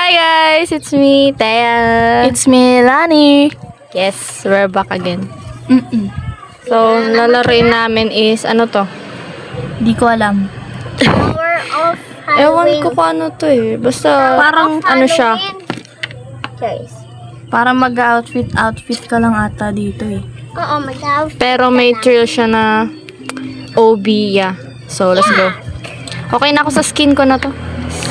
Hi guys, it's me, Thea. It's me, Lani. Yes, we're back again. So, lalaroin namin is, ano to? Di ko alam. Power of Ewan Halloween. ko kung ano to eh. Basta, Parang ano siya. Guys. Para mag-outfit ka lang ata dito eh. Oo, mag-outfit. Pero may thrill siya na OB, yeah. So, let's go. Okay na ako sa skin ko na to.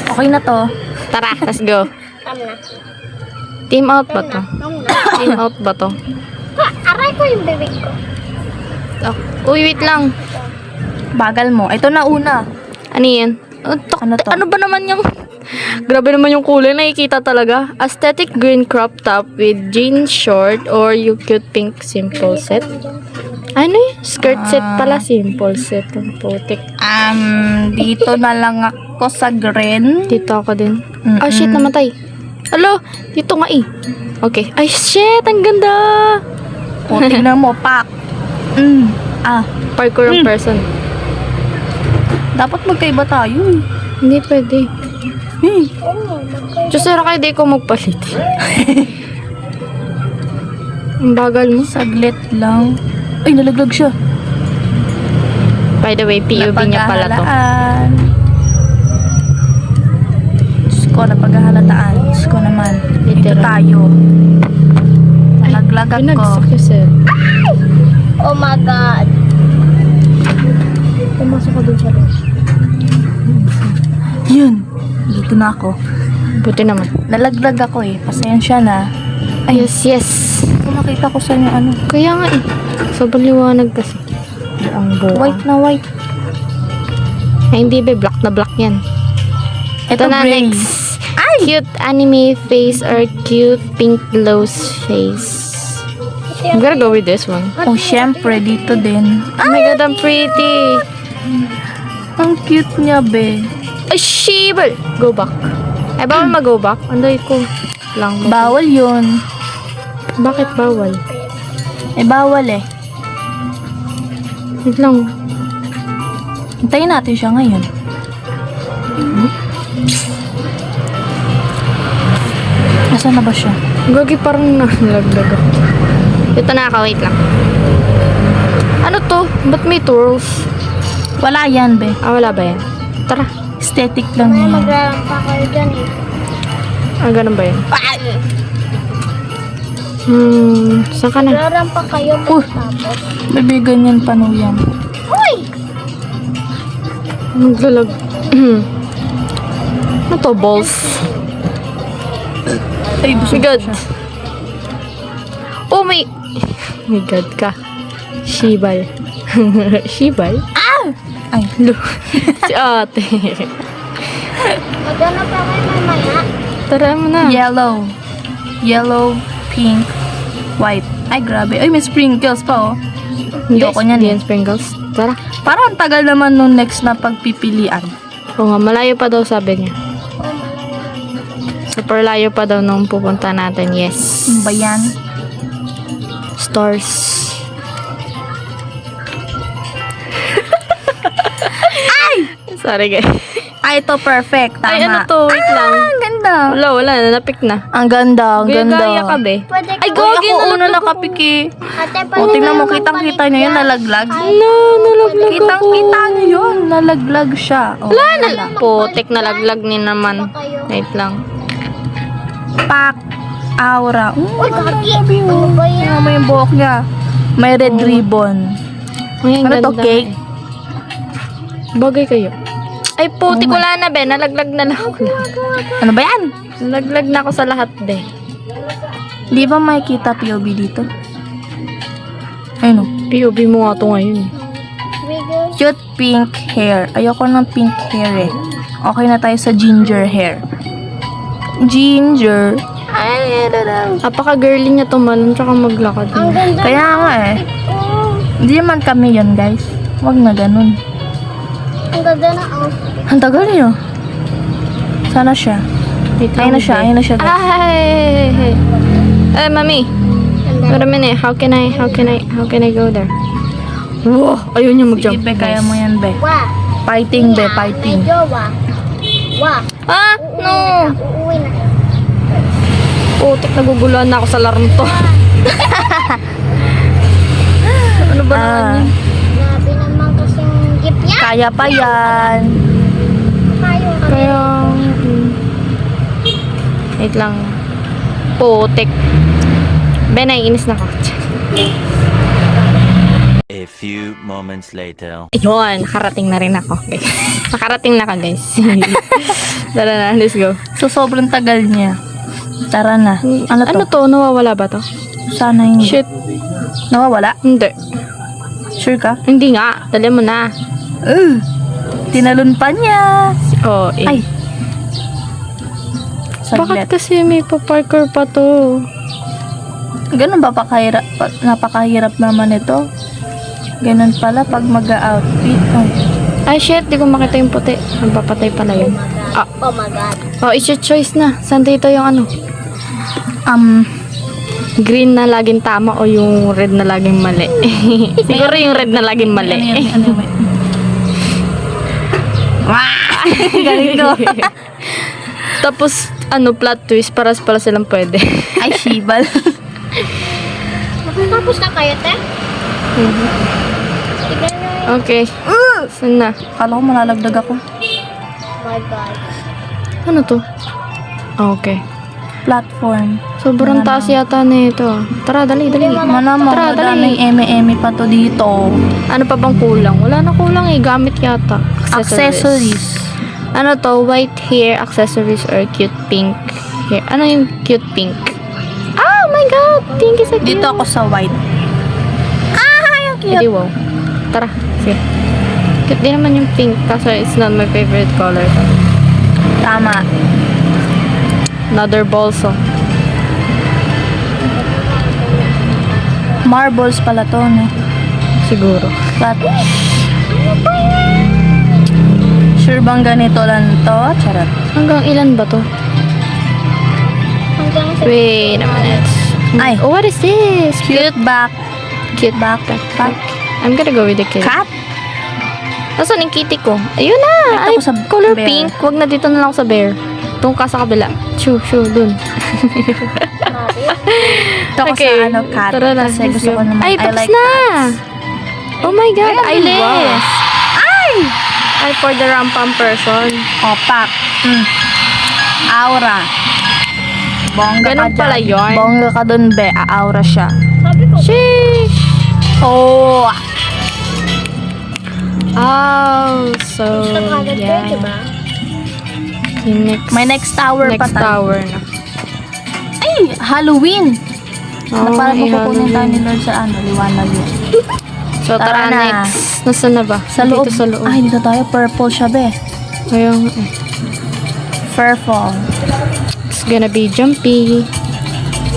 Okay na to. Tara, let's go. Tama na. Team out ba to? Tama na. Team out ba to? Aray ko yung bibig ko. Uy, wait lang. Bagal mo. Ito na una. Ano yan? Ano to? Ano ba naman yung... Grabe naman yung kulay, nakikita talaga. Aesthetic green crop top with jeans short or yung cute pink simple set. Ano eh? Skirt set pala, simple set. Ang putik. Dito na lang ako sa green. Dito ako din. Oh shit, namatay. Alo, dito nga eh. Okay. Ay shit, ang ganda. O, tignan mo, pak. Parkour ang person. Dapat magkaiba tayo eh. Hindi pwede. Diyos, sira kayo di ko magpalit. Ang bagal mo. Saglit lang. Ay, nalaglag siya. By the way, POV niya pala to. Napaghahalaan. Diyos ko, napaghahalataan. Diyos ko naman. Dito Literal. tayo. Nalaglag ako. Pinagsak yung set. Oh my God. Pumasok ka dun sa loob. Yun. Dito na ako. Buti naman. Nalaglag ako eh. Pasensya na. Ay, yes. Kung makita ko sa inyo ano. Kaya nga eh. Sobrang liwanag kasi. Ang buka. White na white. Ay, hindi ba? Black na black yan. Ito na gray. next. Cute anime face or cute pink glows face. I'm gonna go with this one. Oh, syempre. Dito din. Oh my God, I'm pretty. Ang cute niya, be. Ay, shibal. Go back. Ay, bawal mag-go back? Anday ko. Lang. Bawal yun. Bakit bawal? Eh, bawal eh. Wait lang. Hintayin natin siya ngayon. Nasaan na ba siya? Gagi, parang nalaglag ako. Ito na ako, wait lang. Ano to? Ba't may twirls? Wala yan, be. Ah, wala ba yan? Tara. Aesthetic lang May yan. maglalampa kayo dyan eh. Ah, ganun ba yan? Saan ka na? Maglalampa kayo tapos. Baby, ganyan pa no yan. Uy! Maglalag. Ano to? Balls? Ay, Oh my God. Oh my... Oh my God ka. Shibal. Shibal? Ay, Si ate. Maghanap pa kayo mamaya. Tara mo na. yellow. Yellow, pink, white. Ay, grabe. Ay, may sprinkles pa, oh. Hindi Ayoko niyan eh. sprinkles. Tara. Parang ang tagal naman nung next na pagpipilian. Oo nga, malayo pa daw sabi niya. Super layo pa daw nung pupunta natin. Yes. Ano ba yan? Stars. Ay! Sorry guys. Ay, ito perfect. Tama. Ay, ano to? Wait lang. Ang ganda. Wala. Napik na. Ang ganda, ang ganda. Gaya ka, be. Pwede Ay, ka. go! Uy, Gagi, ako una nalaglag nakapiki. Ate, O, tingnan mo, kitang-kita nyo yun, nalaglag. No, nalaglag ako. Kitang-kita nyo yun, nalaglag siya. O, Wala. Putik, nalaglag ni naman. Wait lang. pak, aura. Uy, gagi. Ano ba yan? Tingnan mo yung buhok niya. May red ribbon. Ay, ang Ano to, ganda. cake? Bagay kayo. Ay, putik, wala na, be. Nalaglag na lang ako. Ano ba yan? Nalaglag na ako sa lahat, be. Di ba makikita POV dito? Ayun o. POV mo nga ito ngayon. Bigay. Cute pink hair. Ayoko ng pink hair eh. Okay na tayo sa ginger hair. Ginger. Ay, ano lang. Apaka-girly niya tumalon tsaka maglakad. Ang ganda. Kaya nga eh. Oh, Hindi naman kami yun, guys. Huwag na ganun. ang ganda na outfit. Ang tagal niyo. Sana siya. Ayun na siya, ayun na siya. guys. Ay! Eh, mami. Wait a minute. How can I go there? Wow! Ayun yung mag-jump. Sige, be, kaya mo yan, be. Wah. Fighting, be, fighting. May jowa. Wah. Ah! No! Uuwi na. Putik, naguguluhan na ako sa larong to. Ano ba naman yun? Grabe naman kasing gift niya. Kaya pa yan. Kayo. Kaya... Wait lang. Putik. Ben, naiinis na ako. A few moments later. Ayun, nakarating na rin ako. Guys. Nakarating na ka, guys. Tara na, let's go. So, sobrang tagal niya. Tara na. Ano to? Ano to? Nawawala ba to? Sana hindi. Shit. Nawawala? Hindi. Sure ka? Hindi nga. Dali mo na. Tinalon pa niya. Oh, eh. Ay. Bakit Saglit. kasi may pa-parkour pa to? Ganun ba napakahirap naman ito? Ganun pala pag mag-outfit. Ay, shit. Di ko makita yung puti. Magpapatay pala yun. Ah. Oh my God. Oh, it's your choice na. Saan dito yung ano? Green na laging tama o yung red na laging mali? Siguro yung red na laging mali. Ano yun? Galing ko. Tapos, ano, plot twist. Paras pala silang pwede. Ay, shibal. Nakatapos na kayo, te? Tignan nyo yun. Okay. Saan na? Kala ko malalagdag ako. Oh my God. Ano to? Okay. Platform. Sobrang taas yata na ito. Tara, dali. Manamang Tara, dali. madaming eme-eme pa to dito. Ano pa bang kulang? Wala na kulang eh. Gamit yata. Accessories. Ano to? White hair accessories or cute pink hair? Ano yung cute pink? Oh my God! Pink is a cute. Dito ako sa white. Yung Hindi, wow. Tara. Sige. Cute din naman yung pink. Kaso it's not my favorite color. Tama. Another bolso. Marbles pala to, no? Siguro. Sure bang ganito lang to? Charot. Hanggang ilan ba to? Hanggang sa... Wait a minute. Ay. Oh, what is this? Cute back. Cute backpack. I'm gonna go with the kid. Cat? Nasaan yung kitty ko? Ayun na! Dito Ay, ako sa color bear. pink. Wag na, dito na lang ako sa bear. Doon ka sa kabila. Shoo, dun. Ito ako sa ano, cat. Tara na. Kasi let's gusto go. ko naman. Ay, I tapos like na! cats. Oh my God, Ay, eyeless! wow. Ay! Ay, for the rampant person. Opak. Aura. Bongga Ganun ka pala dyan. yun. Bongga ka dun, be. Aura siya. Sabi ko, Sheesh! Oh! Oh, so, gusto ko agad yeah. kayo, diba? Yung next, May next tower pa next tayo. tower na. Ay! Halloween! Oh, na parang may pupunin tayo Halloween. ni Lord sa ano, liwanag yun. So, tara, Tara na. next. Nasaan na ba? Sa loob. Dito sa loob. Ay, dito tayo. Purple siya, be. Ayun. Furfall. It's gonna be jumpy.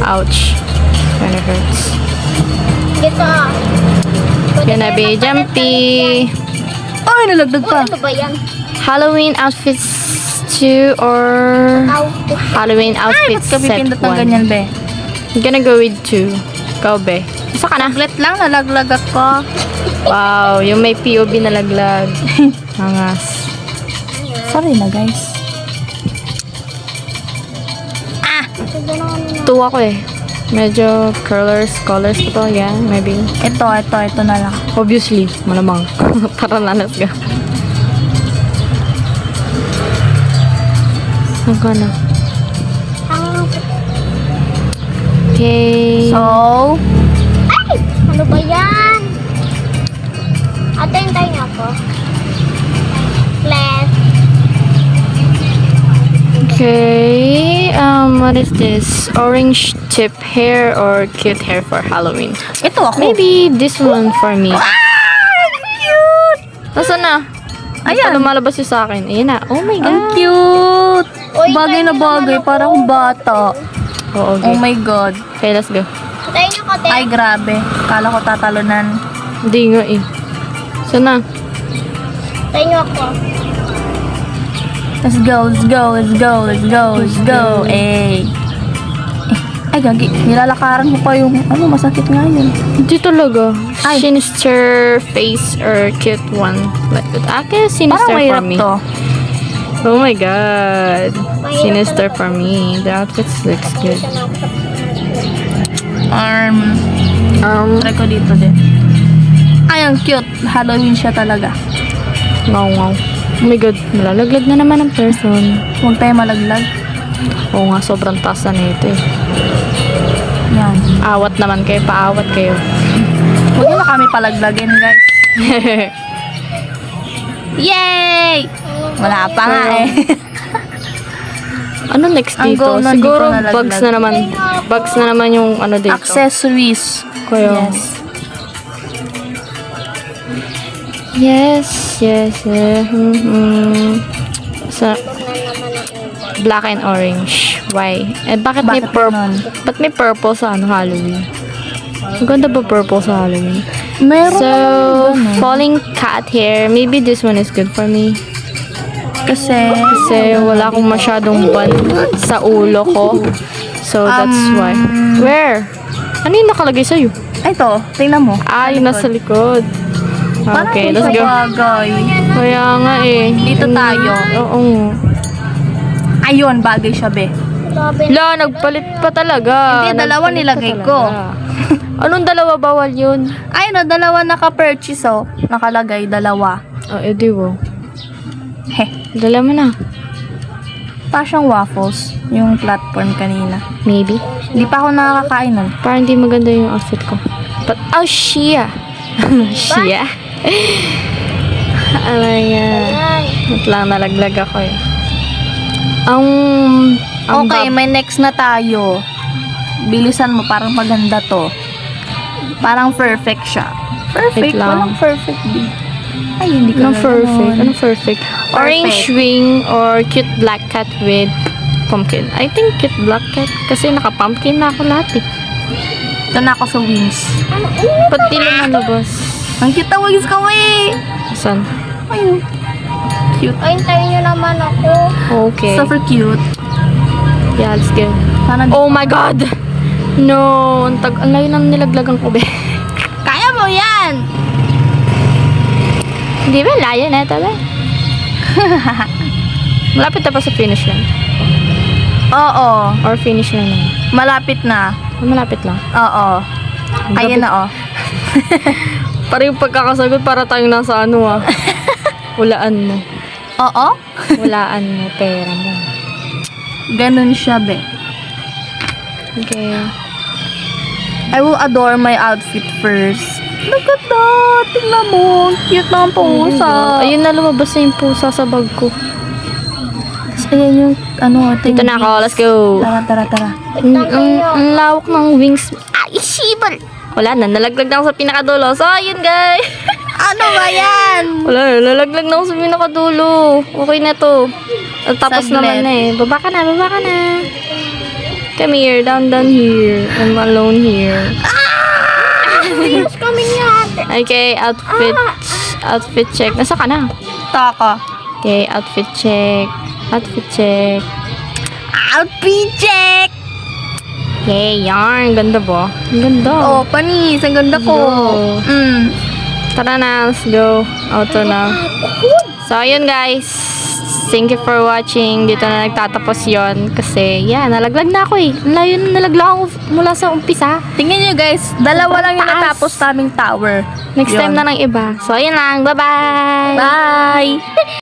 Ouch. Kinda hurts. Dito. It's gonna be jumpy. Ay, nalagdag Uy, pa. ano ba yan? Halloween outfits 2 or Outfit. Halloween Ay, ba't outfits ka set pipindot 1. ng ganyan, be? I'm gonna go with 2. Ikaw, be. Isa ka na. Saglit lang, nalaglag ako. Wow, yung may POV na laglag. Angas. Sorry na, guys. Sige na ano. 2 ako eh. Medyo colors pa to. Yeah, maybe. Ito na lang. Obviously, malamang. Tara na, let's go. Saan ka na? Okay. So, Ay! Ano ba yan? Ate, hintayin niyo ako. Please. Okay. What is this? Orange tip hair or cute hair for Halloween? ito ako. Maybe this one for me. Cute! Nasaan na? Ayan. Ano lumalabas yung sa akin? Ayan na. Oh my God. Ang cute! Uy, Bagay na tayo naman bagay, ako. parang bata. Oh, okay. Oh my God. Okay, let's go. Hintayin niyo ko, te. Ay, grabe. Kala ko tatalunan. Hindi nga eh. Saan na? Hintayin niyo ako. Let's go, let's go, let's go, let's go, let's go. Eh. Ay, gagi. Nilalakaran ko pa yung, ano, masakit nga yun. Hindi talaga. Ay. Sinister face or cute one. Like, sinister Parang for mahirap me. to. Oh my god. Sinister for me. The outfits looks good. Try ko dito din. Ay, ang cute. Halloween siya talaga. Wow, wow. Oh my god. Malalaglag na naman ang person. Huwag tayo malaglag. Oo nga, sobrang taas na nito eh. Yan. Awat naman kayo. Paawat kayo. Huwag nyo na kami palaglagin, guys. Yay! Wala pa nga eh. Ano next Ang dito? goal nun, Siguro di ko nalaglag. bugs na naman. Bugs na naman yung ano dito. Accessories. Kaya. Yes. Yes, yes. Sa black and orange. Why? Eh, bakit may Bakit purple? ganon? Ba't may purple sa ano Halloween? Ang ganda ba purple sa Halloween? Meron So, naman ganun. falling cat hair. Maybe this one is good for me. Kasi Wala akong masyadong ban sa ulo ko. So, that's why. Where? Ano yung nakalagay sa'yo? ito, tingnan mo. Ah, yung nasa likod. Okay, Parang let's di go. siya bagay. Kaya nga eh. Dito tayo. Oo. Ayun, bagay siya, be. Grabe. La, nagpalit pa talaga. Hindi, dalawa Nagpalit nilagay pa ko. talaga. Anong dalawa? Bawal yun. Ayun, dalawa naka-purchase, oh. Nakalagay, dalawa. Oh, edi wo. Heh. Dala mo na. Pa siyang waffles, yung platform kanina. Maybe. Hindi pa ako nakakakain nun. Parang hindi maganda yung outfit ko. But, oh, Shia. Shia. Alay, Ayan. Wait lang, nalaglag ako eh. Ang Okay, may next na tayo. Bilisan mo, parang maganda to. Parang perfect siya. Perfect, Wait lang. walang perfect. Ay, hindi ko Anong perfect? Anong perfect? Orange Perfect. wing or cute black cat with pumpkin. I think cute black cat kasi naka-pumpkin na ako lahat eh. Ito na ako sa wings. Ba't di lumalabas? Ang cute na wings ko eh! Saan? Ayun. Cute. Ay, hintayin nyo naman ako. Okay. Super cute. Yeah, let's go. Sana Oh my God! No! Ang layo nang nilaglagan ko, be. Kaya mo yan! Hindi ba? Layo na ito, be. Malapit na pa sa finish line. Oo. Or finish line na. Malapit na. Malapit lang. Oo. Ayan na, oh. Parang yung pagkakasagot para tayong nasa ano ah. Hulaan mo. Oo? Hulaan mo, pera mo. Ganun siya, be. Okay. I will adore my outfit first. Look at that! Tingnan mo. Cute na ang pusa. Ayun na, lumabas na yung pusa sa bag ko. Tapos ayan yung, ano, Dito na ako, let's go. Tara. Ang lawak ng wings. Ay, sibal! Wala na, nalaglag na ako sa pinakadulo. So, ayun guys. Ano ba yan? Wala, nalaglag na ako sa pinakadulo. Okay na to. At tapos Saglit. naman na eh. Baba ka na, baba ka na. Come here, down here. I'm alone here. Where's coming yan? Okay, outfit check. Nasa ka na? Taka. Okay, outfit check. Outfit check. Outfit check! Okay, yarn. Ganda ba? Ang ganda. Oh, panis. Ang ganda ko. Go. Tara na, let's go. Auto na. So, ayun guys. Thank you for watching. Dito na nagtatapos yon kasi, yeah, nalaglag na ako eh. Ang layo na nalaglag ako mula sa umpisa. Tingnan nyo guys, dalawa lang yung Taas. natapos naming tower. Next time Yun. na ng iba. So, ayun lang. Bye-bye! Bye!